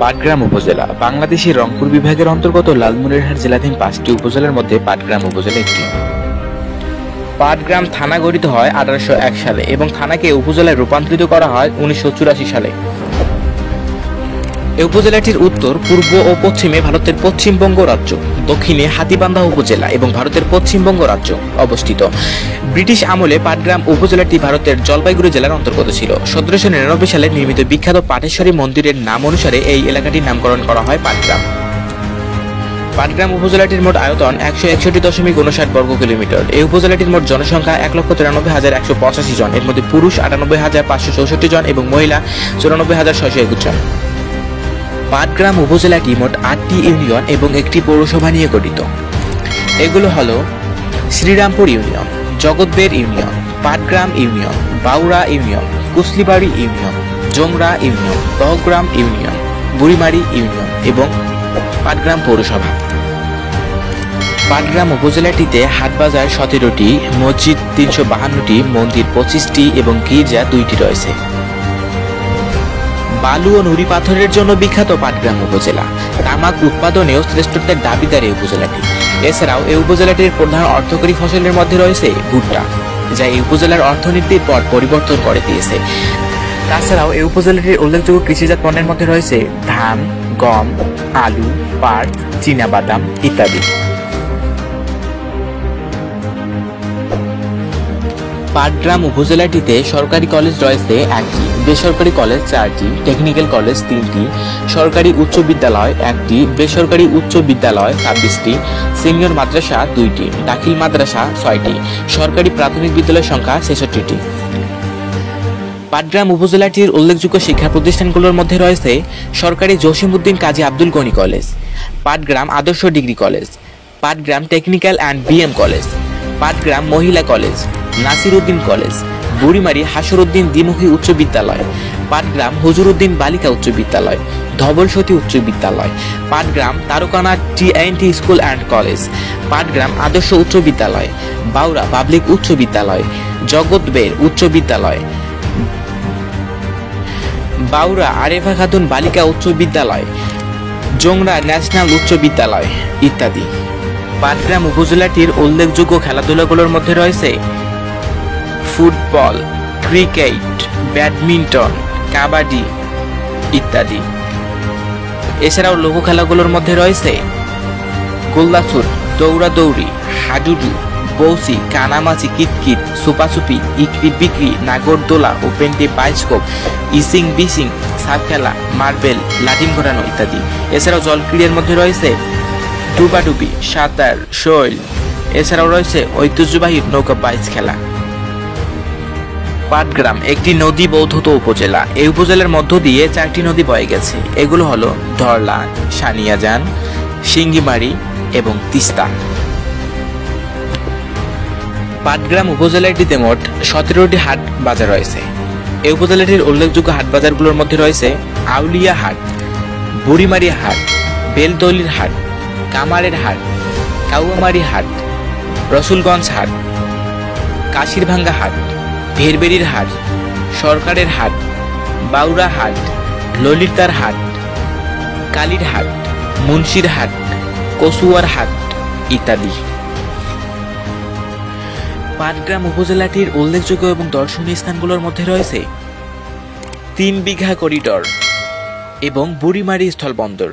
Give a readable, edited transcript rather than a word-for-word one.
পাটগ্রাম উপজেলা বাংলাদেশের রংপুর বিভাগের অন্তর্গত লালমনিরহাট জেলাধীন 5টি উপজেলার মধ্যে পাটগ্রাম উপজেলা একটি। পাটগ্রাম থানা গঠিত হয় 1801 সালে এবং থানাকে উপজেলায় রূপান্তরিত করা হয় 1984 সালে। এই উপজেলাটির উত্তর, পূর্ব ও পশ্চিমে ভারতের পশ্চিমবঙ্গ রাজ্য, দক্ষিণে হাতীবান্ধা উপজেলা এবং ভারতের পশ্চিমবঙ্গ রাজ্য অবস্থিত। ব্রিটিশ আমলে পাটগ্রাম উপজেলাটি ভারতের জলপাইগুড়ি জেলার অন্তর্গত ছিল। 1799 সালে নির্মিত বিখ্যাত পাটেশ্বরী মন্দিরের নাম অনুসারে এই এলাকাটির নামকরণ করা হয় পাটগ্রাম। পাটগ্রাম উপজেলাটির মোট আয়তন 161.59 বর্গ কিলোমিটার। এই উপজেলাটির মোট জনসংখ্যা 1,93,185 জন। এর মধ্যে পুরুষ 98,564 জন এবং মহিলা 94,621 জন। পাটগ্রাম উপজেলাটি মোট 8টি ইউনিয়ন এবং একটি পৌরসভা নিয়ে গঠিত। এগুলো হলো Sreerampur union, Jagatber union, Patgram union, Baura union, Kuchlibari union, Jongra union, Dahagram union, Burimari union এবং পাটগ্রাম পৌরসভা। পাটগ্রাম উপজেলাটিতে হাটবাজার 17টি, মসজিদ 352টি, মন্দির 25টি এবং গির্জা 2টি রয়েছে। বালু ও নুড়ি পাথরের জন্য বিখ্যাত পাটগ্রাম উপজেলা। তামাক উৎপাদনেও শ্রেষ্ঠত্বের দাবিদার এই উপজেলাটি। এছাড়াও এই উপজেলাটির প্রধান অর্থকরী ফসলের মধ্যে রয়েছে ভুট্টা, যা এই উপজেলার অর্থনীতির পট পরিবর্তন করে দিয়েছে। তাছাড়াও এই উপজেলাটির উল্লেখযোগ্য কৃষিজাত পণ্যের মধ্যে রয়েছে ধান, গম, আলু, পাট, চীনাবাদাম ইত্যাদি। পাটগ্রাম উপজেলাটিতে সরকারি কলেজ রয়েছে 1টি, বেসরকারি কলেজ 4টি, টেকনিক্যাল কলেজ 3টি, সরকারি উচ্চ বিদ্যালয় 1টি, বেসরকারি উচ্চ বিদ্যালয় 26টি, সিনিয়র মাদ্রাসা 2টি, দাখিল মাদ্রাসা 6টি, সরকারি প্রাথমিক বিদ্যালয় সংখ্যা 66টি। পাটগ্রাম উপজেলাটির উল্লেখযোগ্য শিক্ষা প্রতিষ্ঠানগুলোর মধ্যে রয়েছে সরকারি জসিমউদ্দিন কাজী আব্দুল গনি কলেজ, পাটগ্রাম আদর্শ degree college, Patgram technical and BM college, Patgram মহিলা কলেজ, নাসিরউদ্দিন কলেজ, বুড়িমারি হাসরউদ্দিন দ্বিমুখী উচ্চ বিদ্যালয়, পাটগ্রাম হুজুরউদ্দিন বালিকা উচ্চ বিদ্যালয়, ধবলসতী উচ্চ বিদ্যালয়, পাটগ্রাম তারকানা টি স্কুল অ্যান্ড কলেজ, পাটগ্রাম আদর্শ উচ্চ বিদ্যালয়, বাউড়া পাবলিক উচ্চ বিদ্যালয়, জগৎবের উচ্চ বিদ্যালয়, বাউড়া আরেফা খাতুন বালিকা উচ্চ বিদ্যালয়, জংরা ন্যাশনাল উচ্চ বিদ্যালয় ইত্যাদি। পাটগ্রাম উপজেলাটির উল্লেখযোগ্য খেলাধুলাগুলোর মধ্যে রয়েছে ফুটবল, ক্রিকেট, ব্যাডমিন্টন, কাবাডি ইত্যাদি। এছাড়াও লোক খেলাগুলোর মধ্যে রয়েছে গোল্লাছুট, দৌড়াদৌড়ি, হাডুডু, বৌসি, কানামাছি, কিতকিত, সুপাসুপি, ইকরি বিক্রি, নাগরদোলা, ওপেন ডে বাইস্কোপ, ইসিং বিসিং, সাপ খেলা, মার্বেল, লাটিম ঘোরানো ইত্যাদি। এছাড়াও জল ক্রীড়ার মধ্যে রয়েছে ডুবাডুবি, সাঁতার, শৈল। এছাড়াও রয়েছে ঐতিহ্যবাহী নৌকা বাইচ খেলা। পাটগ্রাম একটি নদী বৌদ্ধত উপজেলা। এই উপজেলার মধ্য দিয়ে 4টি নদী বয়ে গেছে। এগুলো হলো ধরলা, সানিয়াজান, সিঙ্গিমারি এবং তিস্তা। পাটগ্রাম উপজেলাটিতে মোট 17টি হাট বাজার রয়েছে। এই উপজেলাটির উল্লেখযোগ্য হাট বাজারগুলোর মধ্যে রয়েছে আউলিয়া হাট, বুড়িমারি হাট, বেলদলির হাট, কামারের হাট, কাউয়ামারি হাট, রসুলগঞ্জ হাট, কাশিরভাঙ্গা হাট, ভেরবেরির হাট, সরকারের হাট, বাউড়া হাট, ললিতার হাট, কালীর হাট, মুন্সির হাট, কচুয়ার হাট ইত্যাদি। পাটগ্রাম উপজেলাটির উল্লেখযোগ্য এবং দর্শনীয় স্থানগুলোর মধ্যে রয়েছে 3 বিঘা করিডর এবং বুড়িমারি স্থলবন্দর।